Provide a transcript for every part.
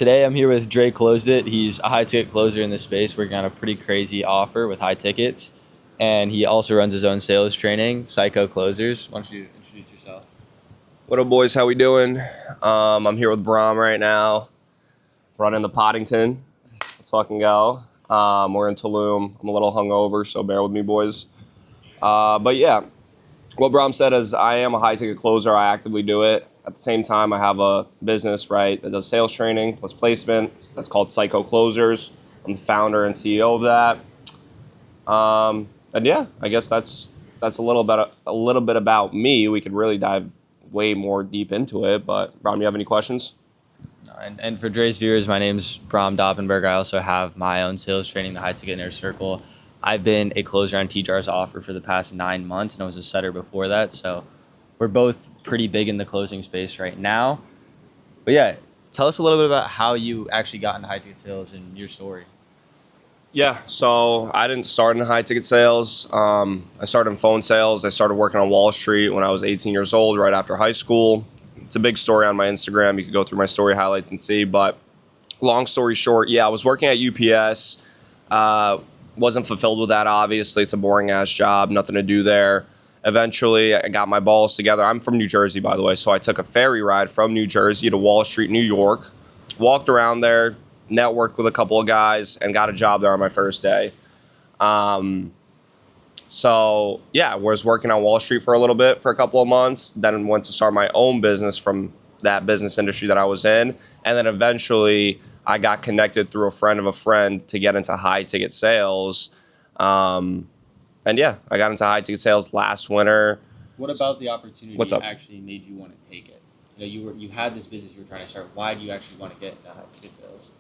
Today I'm here with Dreyclosedit. He's a high ticket closer in this space working on a pretty crazy offer with high tickets. And he also runs his own sales training, Psycho Closers. Why don't you introduce yourself? What up, boys? How we doing? I'm here with Bram right now, running the Poddington. Let's fucking go. We're in Tulum. I'm a little hungover, so bear with me, boys. But yeah, what Bram said is I am a high ticket closer. I actively do it. At the same time, I have a business, right, that does sales training plus placement. That's called Psycho Closers. I'm the founder and CEO of that. And yeah, I guess that's a little bit about me. We could really dive way more deep into it. But Bram, you have any questions? And for Dre's viewers, my name's Bram Doppenberg. I also have my own sales training, the High Ticket Inner Circle. I've been a closer on TJAR's offer for the past 9 months, and I was a setter before that. So we're both pretty big in the closing space right now. But yeah, tell us a little bit about how you actually got into high ticket sales and your story. Yeah, so I didn't start in high ticket sales. I started in phone sales. I started working on Wall Street when I was 18 years old, right after high school. It's a big story on my Instagram. You can go through my story highlights and see. But long story short, yeah, I was working at UPS. Wasn't fulfilled with that, obviously. It's a boring-ass job, nothing to do there. Eventually, I got my balls together. I'm from New Jersey, by the way, so I took a ferry ride from New Jersey to Wall Street, New York, walked around there, networked with a couple of guys, and got a job there on my first day. So, yeah, I was working on Wall Street for a little bit, for a couple of months, then went to start my own business from that business industry that I was in, and then eventually I got connected through a friend of a friend to get into high-ticket sales. And yeah, I got into high-ticket sales last winter. What about the opportunity What's up? actually made you want to take it? You had this business you were trying to start. Why do you actually want to get into high ticket sales?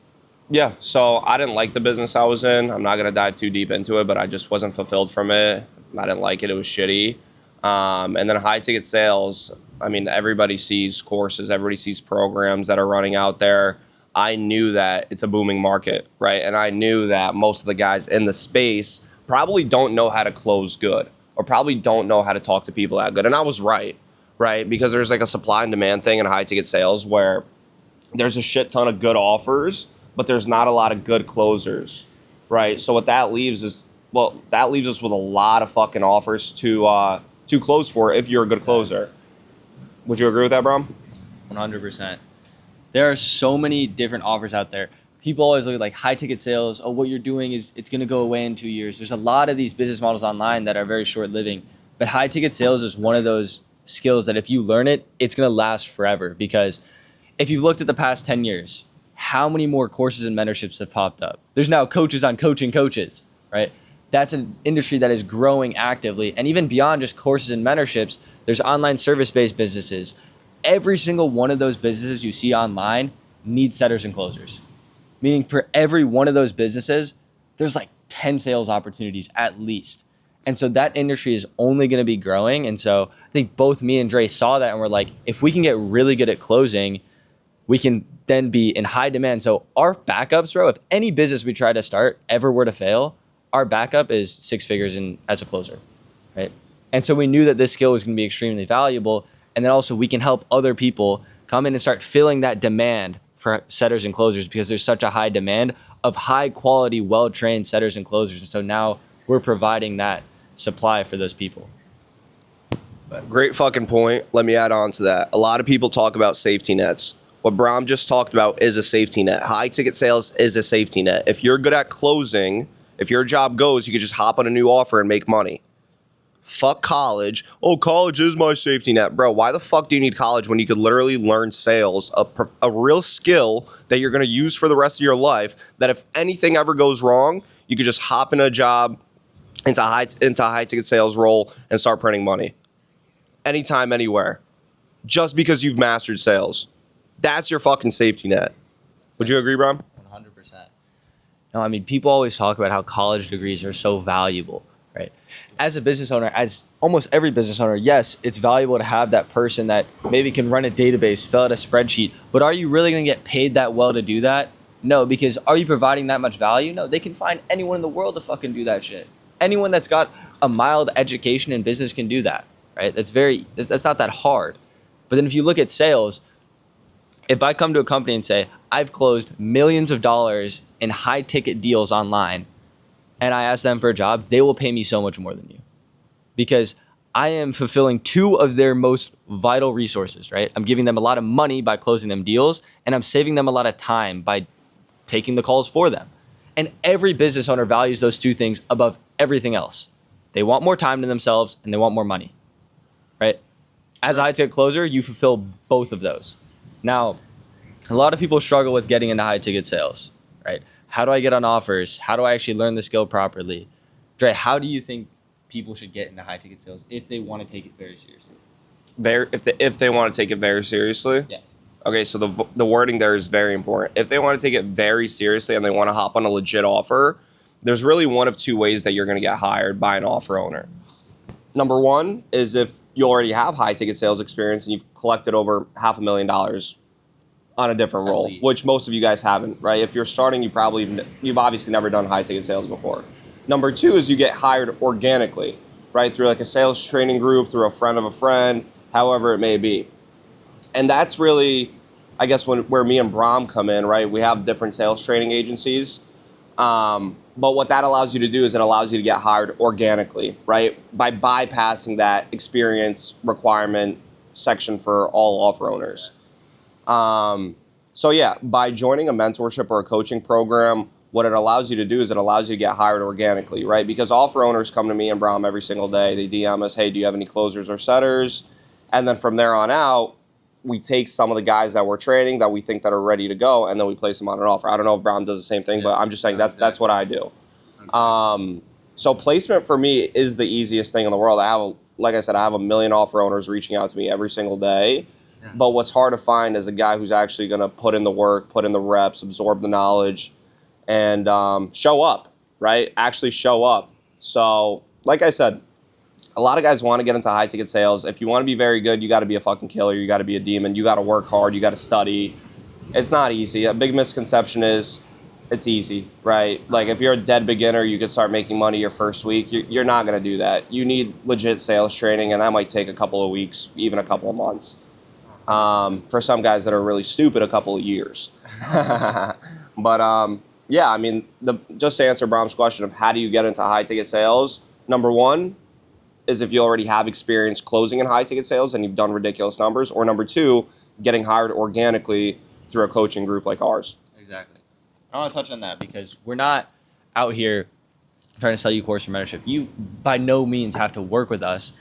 Yeah, so I didn't like the business I was in. I'm not going to dive too deep into it, but I just wasn't fulfilled from it. I didn't like it. It was shitty. And then high-ticket sales, I mean, everybody sees courses. Everybody sees programs that are running out there. I knew that it's a booming market, right? And I knew that most of the guys in the space probably don't know how to close good or probably don't know how to talk to people that good. And I was right? Because there's like a supply and demand thing in high-ticket sales where there's a shit ton of good offers, but there's not a lot of good closers, right? So what that leaves is, that leaves us with a lot of fucking offers to close for if you're a good closer. Would you agree with that, Bram? 100%. There are so many different offers out there. People always look at like high ticket sales. Oh, what you're doing is it's going to go away in 2 years. There's a lot of these business models online that are very short living, but high ticket sales is one of those skills that if you learn it, it's going to last forever. Because if you've looked at the past 10 years, how many more courses and mentorships have popped up? There's now coaches on coaching coaches, right? That's an industry that is growing actively. And even beyond just courses and mentorships, there's online service-based businesses. Every single one of those businesses you see online needs setters and closers. Meaning for every one of those businesses, there's like 10 sales opportunities at least. And so that industry is only going to be growing. And so I think both me and Dre saw that and we're like, if we can get really good at closing, we can then be in high demand. So our backups, bro, if any business we try to start ever were to fail, our backup is 6 figures as a closer, right? And so we knew that this skill was going to be extremely valuable. And then also we can help other people come in and start filling that demand for setters and closers because there's such a high demand of high quality, well-trained setters and closers. And so now we're providing that supply for those people. Great fucking point. Let me add on to that. A lot of people talk about safety nets. What Bram just talked about is a safety net. High ticket sales is a safety net. If you're good at closing, if your job goes, you could just hop on a new offer and make money. Fuck college. Oh, college is my safety net. Bro, why the fuck do you need college when you could literally learn sales, a real skill that you're going to use for the rest of your life, that if anything ever goes wrong, you could just hop in a job into high ticket sales role and start printing money. Anytime, anywhere. Just because you've mastered sales. That's your fucking safety net. Would you agree, Bram? 100%. No, I mean, people always talk about how college degrees are so valuable. Right. As a business owner, as almost every business owner, yes, it's valuable to have that person that maybe can run a database, fill out a spreadsheet. But are you really going to get paid that well to do that? No, because are you providing that much value? No, they can find anyone in the world to fucking do that shit. Anyone that's got a mild education in business can do that, right? That's not that hard. But then if you look at sales, If I come to a company and say, I've closed millions of dollars in high ticket deals online, and I ask them for a job, they will pay me so much more than you, because I am fulfilling two of their most vital resources, right? I'm giving them a lot of money by closing them deals, and I'm saving them a lot of time by taking the calls for them. And every business owner values those two things above everything else. They want more time to themselves and they want more money, right? As a high ticket closer, you fulfill both of those. Now, a lot of people struggle with getting into high ticket sales, right? How do I get on offers? How do I actually learn the skill properly? Dre, how do you think people should get into high ticket sales if they want to take it very seriously? If they want to take it very seriously? Yes. Okay, so the wording there is very important. If they want to take it very seriously and they want to hop on a legit offer, there's really one of two ways that you're going to get hired by an offer owner. Number one is if you already have high ticket sales experience and you've collected over $500,000 on a different role, which most of you guys haven't, right? If you're starting, you've obviously never done high ticket sales before. Number two is you get hired organically, right? Through like a sales training group, through a friend of a friend, however it may be. And that's really, I guess, where me and Bram come in, right? We have different sales training agencies. But what that allows you to do is it allows you to get hired organically, right? By bypassing that experience requirement section for all offer owners. So yeah, by joining a mentorship or a coaching program, what it allows you to do is it allows you to get hired organically, right? Because offer owners come to me and Bram every single day. They DM us, hey, do you have any closers or setters? And then from there on out, we take some of the guys that we're training that we think that are ready to go, and then we place them on an offer. I don't know if Bram does the same thing, but I'm just saying that's what I do. So placement for me is the easiest thing in the world. Like I said, I have 1 million offer owners reaching out to me every single day. Yeah. But what's hard to find is a guy who's actually going to put in the work, put in the reps, absorb the knowledge, and show up, right? Actually show up. So like I said, a lot of guys want to get into high ticket sales. If you want to be very good, you got to be a fucking killer. You got to be a demon. You got to work hard. You got to study. It's not easy. A big misconception is it's easy, right? Like if you're a dead beginner, you could start making money your first week. You're not going to do that. You need legit sales training, and that might take a couple of weeks, even a couple of months. For some guys that are really stupid, a couple of years. But yeah, I mean, just to answer Bram's question of how do you get into high ticket sales, number one is if you already have experience closing in high ticket sales and you've done ridiculous numbers, or number two, getting hired organically through a coaching group like ours. Exactly. I want to touch on that because we're not out here trying to sell you course or mentorship. You by no means have to work with us,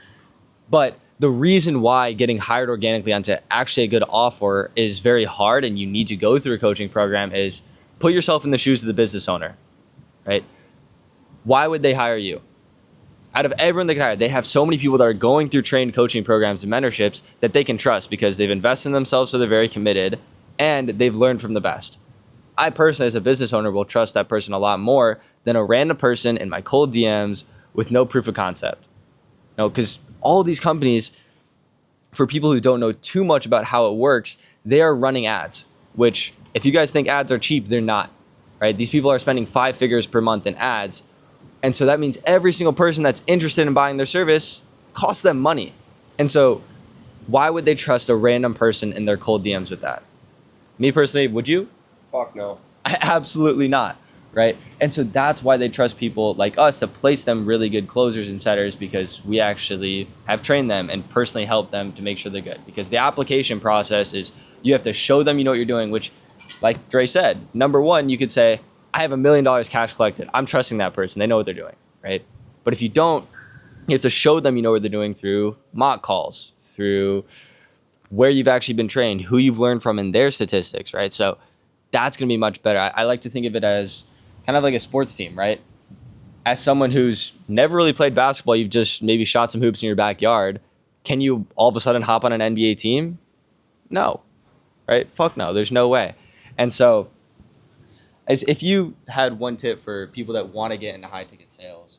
but the reason why getting hired organically onto actually a good offer is very hard and you need to go through a coaching program is put yourself in the shoes of the business owner, right? Why would they hire you? Out of everyone they can hire, they have so many people that are going through trained coaching programs and mentorships that they can trust because they've invested in themselves, so they're very committed, and they've learned from the best. I personally, as a business owner, will trust that person a lot more than a random person in my cold DMs with no proof of concept. No, because all these companies, for people who don't know too much about how it works, they are running ads, which if you guys think ads are cheap, they're not, right? These people are spending 5 figures per month in ads. And so that means every single person that's interested in buying their service costs them money. And so why would they trust a random person in their cold DMs with that? Me personally, would you? Fuck no. Absolutely not, right? And so that's why they trust people like us to place them really good closers and setters, because we actually have trained them and personally helped them to make sure they're good. Because the application process is you have to show them you know what you're doing, which, like Dre said, number one, you could say, I have $1 million cash collected. I'm trusting that person. They know what they're doing, right? But if you don't, you have to show them you know what they're doing through mock calls, through where you've actually been trained, who you've learned from in their statistics, right? So that's going to be much better. I like to think of it as kind of like a sports team, right? As someone who's never really played basketball, you've just maybe shot some hoops in your backyard. Can you all of a sudden hop on an NBA team? No, right? Fuck no. There's no way. And so as if you had one tip for people that want to get into high ticket sales,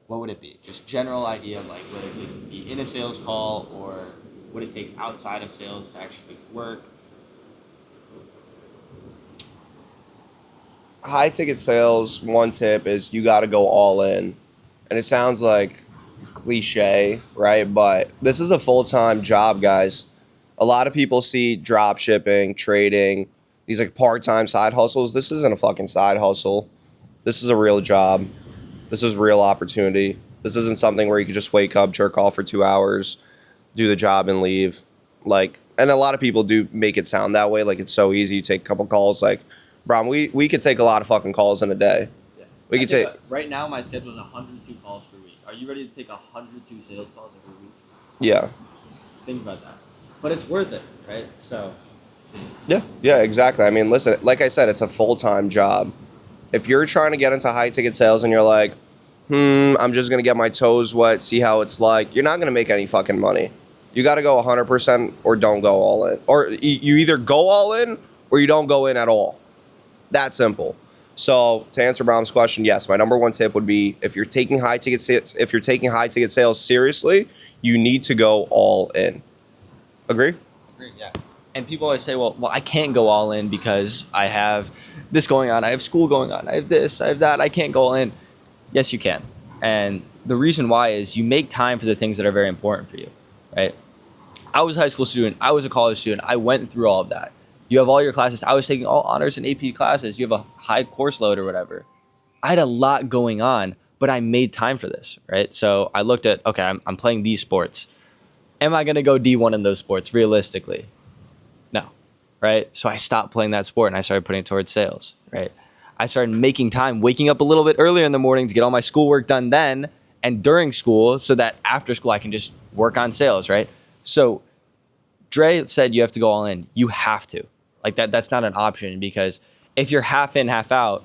what would it be? Just general idea of like whether it could be in a sales call or what it takes outside of sales to actually make it work. High ticket sales, one tip is you got to go all in. And it sounds like cliche, right? But this is a full-time job, guys. A lot of people see drop shipping, trading, these like part-time side hustles. This isn't a fucking side hustle. This is a real job. This is real opportunity. This isn't something where you could just wake up, jerk off for 2 hours, do the job and leave. Like, and a lot of people do make it sound that way. Like it's so easy. You take a couple calls. Like, Bram, we could take a lot of fucking calls in a day. Yeah. We could take. Right now, my schedule is 102 calls per week. Are you ready to take 102 sales calls every week? Yeah. Think about that. But it's worth it, right? So. Yeah, exactly. I mean, listen, like I said, it's a full-time job. If you're trying to get into high-ticket sales and you're like, I'm just going to get my toes wet, see how it's like, you're not going to make any fucking money. You got to go 100% or don't go all in. Or you either go all in or you don't go in at all. That simple. So to answer Bram's question, yes, my number one tip would be if you're taking high-ticket sales seriously, you need to go all in. Agree? Agree, yeah. And people always say, well, I can't go all in because I have this going on. I have school going on. I have this, I have that. I can't go all in. Yes, you can. And the reason why is you make time for the things that are very important for you, right? I was a high school student. I was a college student. I went through all of that. You have all your classes. I was taking all honors and AP classes. You have a high course load or whatever. I had a lot going on, but I made time for this, right? So I looked at, okay, I'm playing these sports. Am I going to go D1 in those sports realistically? No, right? So I stopped playing that sport and I started putting it towards sales, right? I started making time, waking up a little bit earlier in the morning to get all my schoolwork done then and during school so that after school I can just work on sales, right? So Dre said you have to go all in. You have to. Like that's not an option because if you're half in, half out,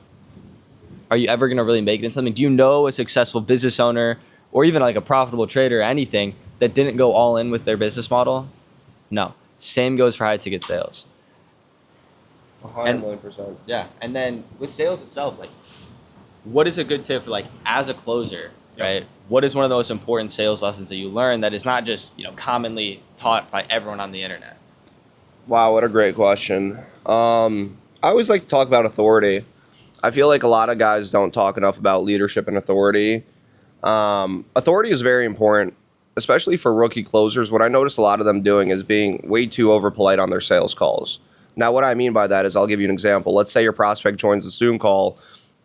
are you ever going to really make it in something? Do you know a successful business owner or even like a profitable trader or anything that didn't go all in with their business model? No. Same goes for high ticket sales. 100%. Yeah. And then with sales itself, like what is a good tip for like as a closer, right? What is one of the most important sales lessons that you learn that is not just, commonly taught by everyone on the internet? Wow, what a great question. I always like to talk about authority. I feel like a lot of guys don't talk enough about leadership and authority. Authority is very important, especially for rookie closers. What I notice a lot of them doing is being way too over polite on their sales calls. Now, what I mean by that is I'll give you an example. Let's say your prospect joins the Zoom call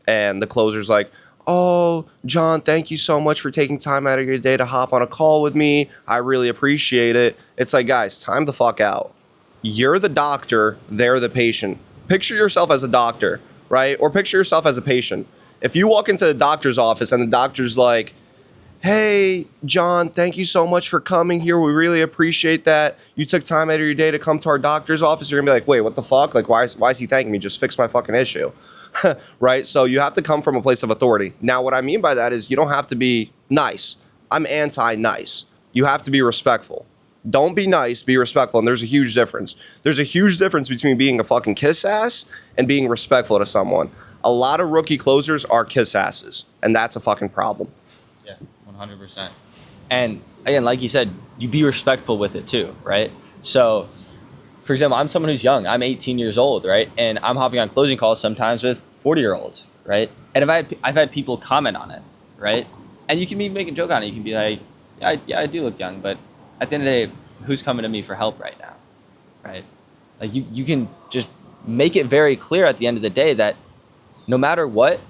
and the closer's like, oh, John, thank you so much for taking time out of your day to hop on a call with me. I really appreciate it. It's like, guys, time the fuck out. You're the doctor, they're the patient. Picture yourself as a doctor, right? Or picture yourself as a patient. If you walk into the doctor's office and the doctor's like, hey, John, thank you so much for coming here. We really appreciate that. You took time out of your day to come to our doctor's office. You're going to be like, wait, what the fuck? Like, why is he thanking me? Just fix my fucking issue. Right? So you have to come from a place of authority. Now, what I mean by that is you don't have to be nice. I'm anti-nice. You have to be respectful. Don't be nice, be respectful. And there's a huge difference. There's a huge difference between being a fucking kiss ass and being respectful to someone. A lot of rookie closers are kiss asses, and that's a fucking problem. Yeah, 100%. And again, like you said, you be respectful with it too, right? So, for example, I'm someone who's young. I'm 18 years old, right? And I'm hopping on closing calls sometimes with 40-year-olds, right? And I've had people comment on it, right? And you can be making a joke on it. You can be like, yeah, I do look young, but at the end of the day, who's coming to me for help right now, right? Like you can just make it very clear at the end of the day that no matter what,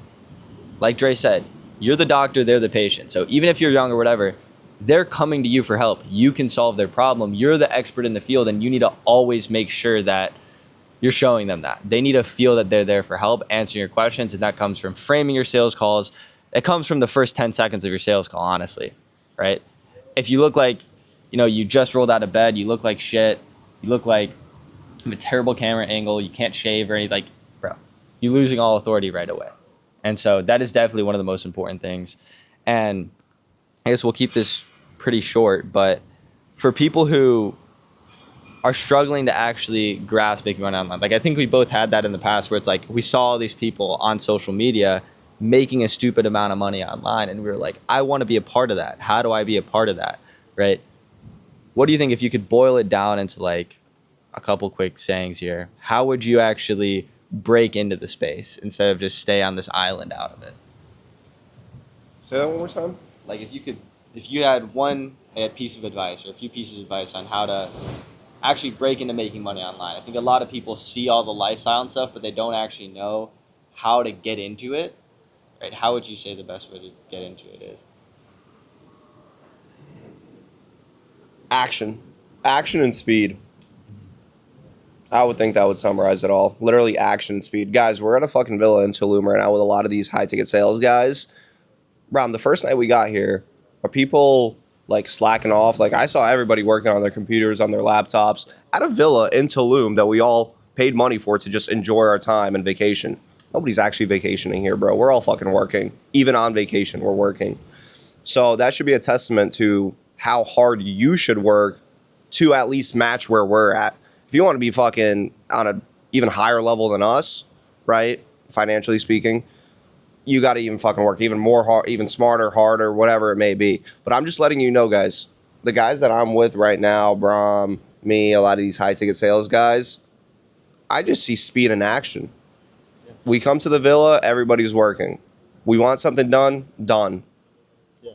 like Dre said, you're the doctor, they're the patient. So even if you're young or whatever, they're coming to you for help. You can solve their problem. You're the expert in the field, and you need to always make sure that you're showing them that. They need to feel that they're there for help, answering your questions, and that comes from framing your sales calls. It comes from the first 10 seconds of your sales call, honestly, right? If you look like, you just rolled out of bed, you look like shit, you look like you have a terrible camera angle, you can't shave or anything, like, bro, you're losing all authority right away. And so that is definitely one of the most important things. And I guess we'll keep this pretty short, but for people who are struggling to actually grasp making money online, like I think we both had that in the past where it's like we saw all these people on social media making a stupid amount of money online and we were like, I want to be a part of that. How do I be a part of that, right? What do you think if you could boil it down into like a couple quick sayings here? How would you actually break into the space instead of just stay on this island out of it? Say that one more time. Like if you had one piece of advice or a few pieces of advice on how to actually break into making money online. I think a lot of people see all the lifestyle and stuff, but they don't actually know how to get into it. Right? How would you say the best way to get into it is? Action and speed. I would think that would summarize it all. Literally action and speed. Guys, we're at a fucking villa in Tulum right now with a lot of these high ticket sales guys. Bram, the first night we got here, are people like slacking off? Like I saw everybody working on their computers, on their laptops at a villa in Tulum that we all paid money for to just enjoy our time and vacation. Nobody's actually vacationing here, bro. We're all fucking working. Even on vacation, we're working. So that should be a testament to how hard you should work to at least match where we're at. If you want to be fucking on a even higher level than us, right? Financially speaking, you got to even fucking work even more hard, even smarter, harder, whatever it may be. But I'm just letting you know, guys, the guys that I'm with right now, Bram, me, a lot of these high ticket sales guys, I just see speed in action. Yeah. We come to the villa, everybody's working. We want something done, done. Yeah.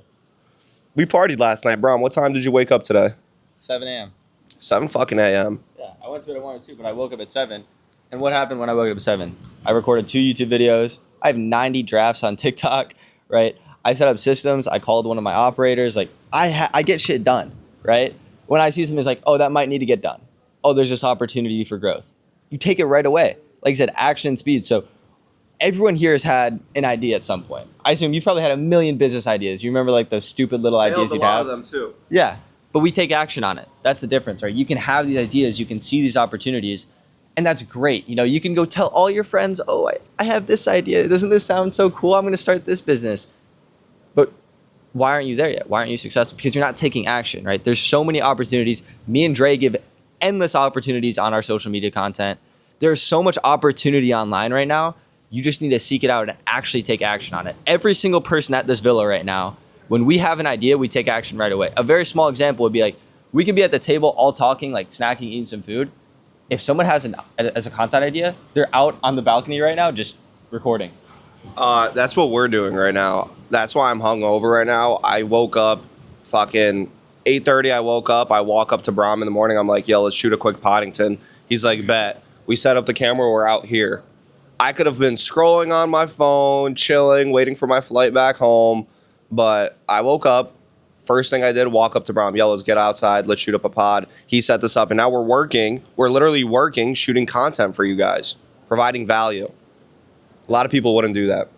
We partied last night, Bram. What time did you wake up today? 7 a.m. 7 fucking a.m. Yeah, I went to bed at 1 or 2, but I woke up at 7. And what happened when I woke up at 7? I recorded 2 YouTube videos. I have 90 drafts on TikTok, right? I set up systems. I called one of my operators. Like, I get shit done, right? When I see something, it's like, oh, that might need to get done. Oh, there's this opportunity for growth. You take it right away. Like I said, action and speed. So everyone here has had an idea at some point. I assume you've probably had a million business ideas. You remember like those stupid little ideas you'd have? A lot of them too. Yeah, but we take action on it. That's the difference, right? You can have these ideas. You can see these opportunities. And that's great. You know, you can go tell all your friends, oh, I have this idea. Doesn't this sound so cool? I'm going to start this business. But why aren't you there yet? Why aren't you successful? Because you're not taking action, right? There's so many opportunities. Me and Dre give endless opportunities on our social media content. There's so much opportunity online right now. You just need to seek it out and actually take action on it. Every single person at this villa right now, when we have an idea, we take action right away. A very small example would be like, we could be at the table all talking, like snacking, eating some food. If someone has a content idea, they're out on the balcony right now just recording. That's what we're doing right now. That's why I'm hungover right now. I woke up fucking 8:30. I woke up. I walk up to Bram in the morning. I'm like, yo, let's shoot a quick Poddington. He's like, bet. We set up the camera. We're out here. I could have been scrolling on my phone, chilling, waiting for my flight back home. But I woke up. First thing I did, walk up to Bram, yo, let's get outside, let's shoot up a pod. He set this up, and now we're working. We're literally working, shooting content for you guys, providing value. A lot of people wouldn't do that.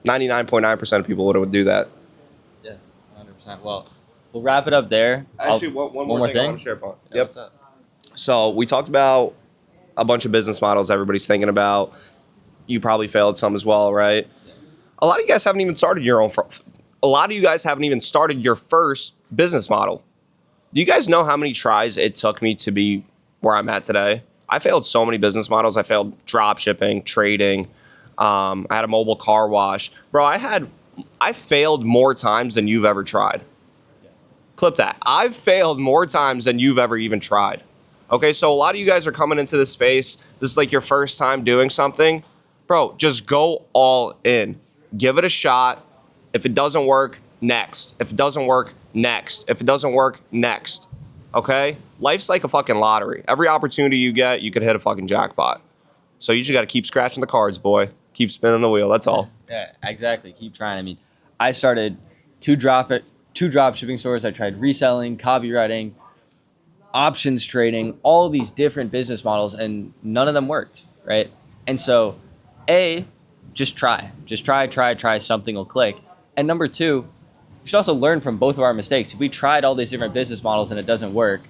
99.9% of people wouldn't do that. Yeah, 100%. Well, we'll wrap it up there. Actually, one more thing I want to share upon. Yeah, what's up? So we talked about a bunch of business models everybody's thinking about. You probably failed some as well, right? Yeah. A lot of you guys haven't even started your own... A lot of you guys haven't even started your first business model. Do you guys know how many tries it took me to be where I'm at today? I failed so many business models. I failed drop shipping, trading. I had a mobile car wash. Bro, I failed more times than you've ever tried. Yeah. Clip that. I've failed more times than you've ever even tried. Okay, so a lot of you guys are coming into this space. This is like your first time doing something. Bro, just go all in. Give it a shot. If it doesn't work, next. If it doesn't work, next. If it doesn't work, next. Okay? Life's like a fucking lottery. Every opportunity you get, you could hit a fucking jackpot. So you just got to keep scratching the cards, boy. Keep spinning the wheel. That's all. Yeah, exactly. Keep trying. I mean, I started two drop shipping stores. I tried reselling, copywriting, options trading, all these different business models, and none of them worked, right? And so, just try. Just try. Something will click. And number 2, you should also learn from both of our mistakes. If we tried all these different business models and it doesn't work,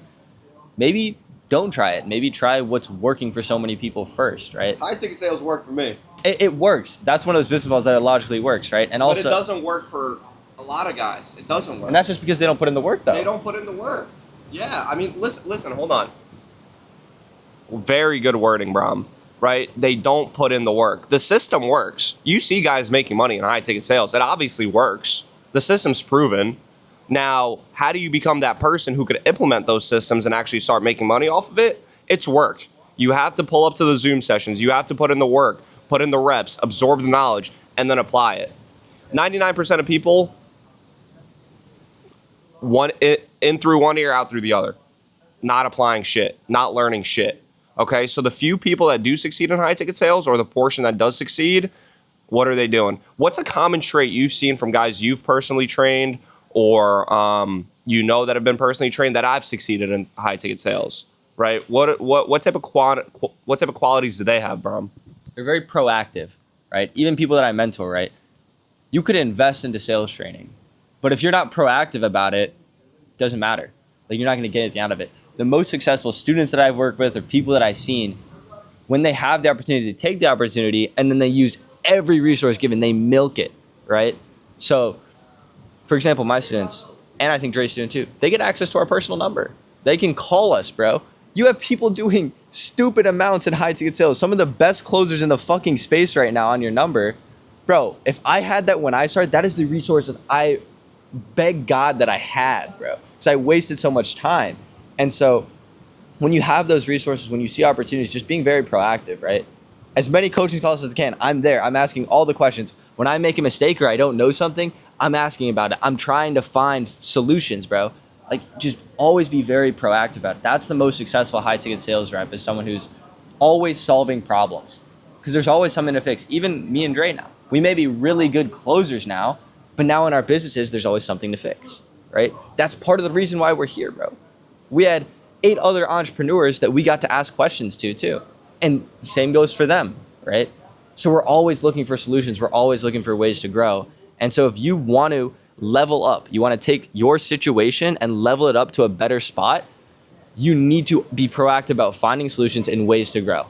maybe don't try it. Maybe try what's working for so many people first, right? High ticket sales work for me. It works. That's one of those business models that logically works, right? And also, but it doesn't work for a lot of guys. It doesn't work. And that's just because they don't put in the work, though. They don't put in the work. Yeah, I mean, listen, hold on. Very good wording, Bram. Right? They don't put in the work. The system works. You see guys making money in high ticket sales. It obviously works. The system's proven. Now, how do you become that person who could implement those systems and actually start making money off of it? It's work. You have to pull up to the Zoom sessions. You have to put in the work, put in the reps, absorb the knowledge, and then apply it. 99% of people, in through one ear, out through the other. not applying shit, not learning shit. Okay, so the few people that do succeed in high ticket sales, or the portion that does succeed, what are they doing? What's a common trait you've seen from guys you've personally trained, or that have been personally trained that I've succeeded in high ticket sales? Right? What type of qualities do they have, Bram? They're very proactive, right? Even people that I mentor, right? You could invest into sales training, but if you're not proactive about it, it doesn't matter. Like, you're not going to get anything out of it. The most successful students that I've worked with or people that I've seen, when they have the opportunity to take the opportunity and then they use every resource given, they milk it, right? So, for example, my students, and I think Dre's student too, they get access to our personal number. They can call us, bro. You have people doing stupid amounts in high ticket sales. Some of the best closers in the fucking space right now on your number. Bro, if I had that when I started, that is the resources I beg God that I had, bro. Because I wasted so much time. And so when you have those resources, when you see opportunities, just being very proactive, right? As many coaching calls as I can, I'm there. I'm asking all the questions. When I make a mistake or I don't know something, I'm asking about it. I'm trying to find solutions, bro. Like, just always be very proactive about it. That's the most successful high ticket sales rep, is someone who's always solving problems. Because there's always something to fix. Even me and Dre now. We may be really good closers now, but now in our businesses, there's always something to fix, right? That's part of the reason why we're here, bro. We had 8 other entrepreneurs that we got to ask questions to too. And same goes for them, right? So we're always looking for solutions. We're always looking for ways to grow. And so if you want to level up, you want to take your situation and level it up to a better spot, you need to be proactive about finding solutions and ways to grow,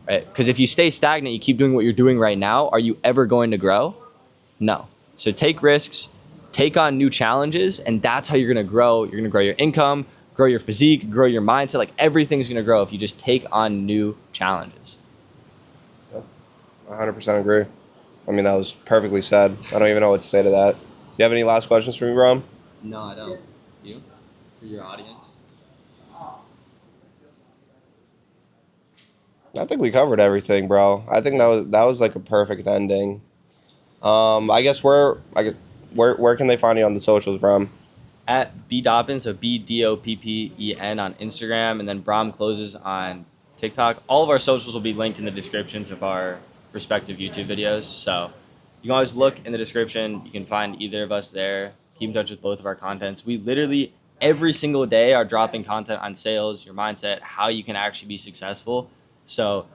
right? Because if you stay stagnant, you keep doing what you're doing right now, are you ever going to grow? No. So take risks, take on new challenges, and that's how you're going to grow. You're going to grow your income, grow your physique, grow your mindset. Like, everything's going to grow if you just take on new challenges. 100% agree. I mean, that was perfectly said. I don't even know what to say to that. Do you have any last questions for me, Bram? No, I don't. You? For your audience? I think we covered everything, bro. I think that was like a perfect ending. I guess where can they find you on the socials, Bram? At bdoppen, so BDOPPEN on Instagram, and then Bram Closes on TikTok. All of our socials will be linked in the descriptions of our respective YouTube videos. So you can always look in the description. You can find either of us there. Keep in touch with both of our contents. We literally every single day are dropping content on sales, your mindset, how you can actually be successful. So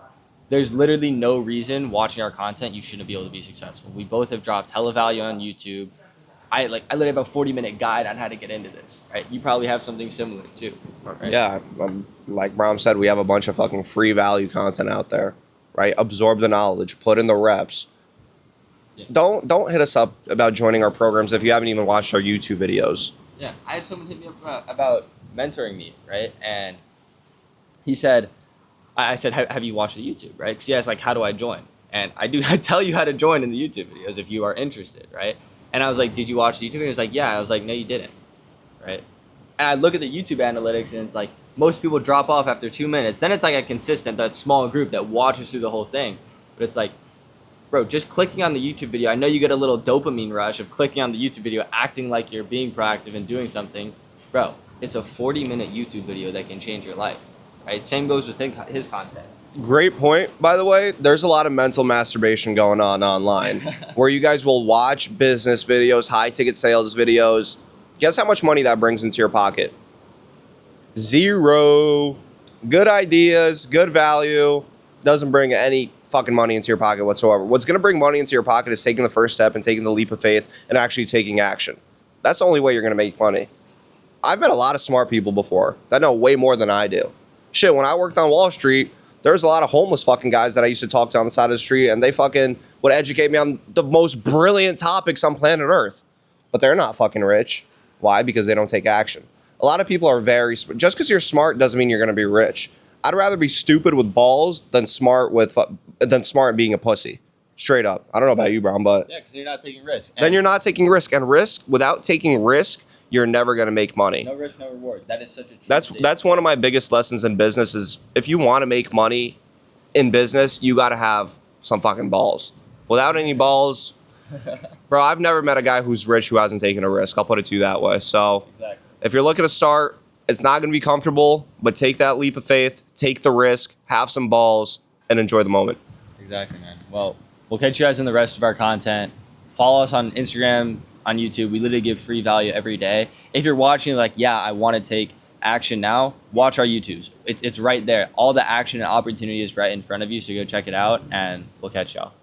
there's literally no reason watching our content you shouldn't be able to be successful. We both have dropped hella value on YouTube. I literally have a 40-minute guide on how to get into this, right? You probably have something similar too, right? Yeah, like Bram said, we have a bunch of fucking free value content out there, right? Absorb the knowledge, put in the reps. Yeah. Don't hit us up about joining our programs if you haven't even watched our YouTube videos. Yeah, I had someone hit me up about mentoring me, right? And he said, I said, have you watched the YouTube, right? Because he asked, like, how do I join? And I tell you how to join in the YouTube videos if you are interested, right? And I was like, did you watch the YouTube video? He was like, yeah. I was like, no, you didn't, right? And I look at the YouTube analytics, and it's like, most people drop off after 2 minutes. Then it's like a consistent, that small group that watches through the whole thing. But it's like, bro, just clicking on the YouTube video, I know you get a little dopamine rush of clicking on the YouTube video, acting like you're being proactive and doing something. Bro, it's a 40-minute YouTube video that can change your life, right? Same goes with his content. Great point, by the way. There's a lot of mental masturbation going on online where you guys will watch business videos, high ticket sales videos. Guess how much money that brings into your pocket? Zero. Good ideas, good value, doesn't bring any fucking money into your pocket whatsoever. What's going to bring money into your pocket is taking the first step and taking the leap of faith and actually taking action. That's the only way you're going to make money. I've met a lot of smart people before that know way more than I do. Shit, when I worked on Wall Street, there's a lot of homeless fucking guys that I used to talk to on the side of the street, and they fucking would educate me on the most brilliant topics on planet Earth. But they're not fucking rich. Why? Because they don't take action. A lot of people are very smart. Just because you're smart doesn't mean you're going to be rich. I'd rather be stupid with balls than smart being a pussy. Straight up. I don't know about you, Bram, but yeah, because you're not taking risk. Then you're not taking risk, and without taking risk, you're never going to make money. No risk, no reward. That is such a That's one of my biggest lessons in business is if you want to make money in business, you got to have some fucking balls. Without any balls, bro, I've never met a guy who's rich who hasn't taken a risk. I'll put it to you that way. So exactly. If you're looking to start, It's not going to be comfortable, but take that leap of faith, take the risk, have some balls, and enjoy the moment. Exactly, man. Well, we'll catch you guys in the rest of our content. Follow us on Instagram, on YouTube. We literally give free value every day. If you're watching, like, yeah, I want to take action now, watch our YouTubes. It's right there. All the action and opportunity is right in front of you, so go check it out, and we'll catch y'all.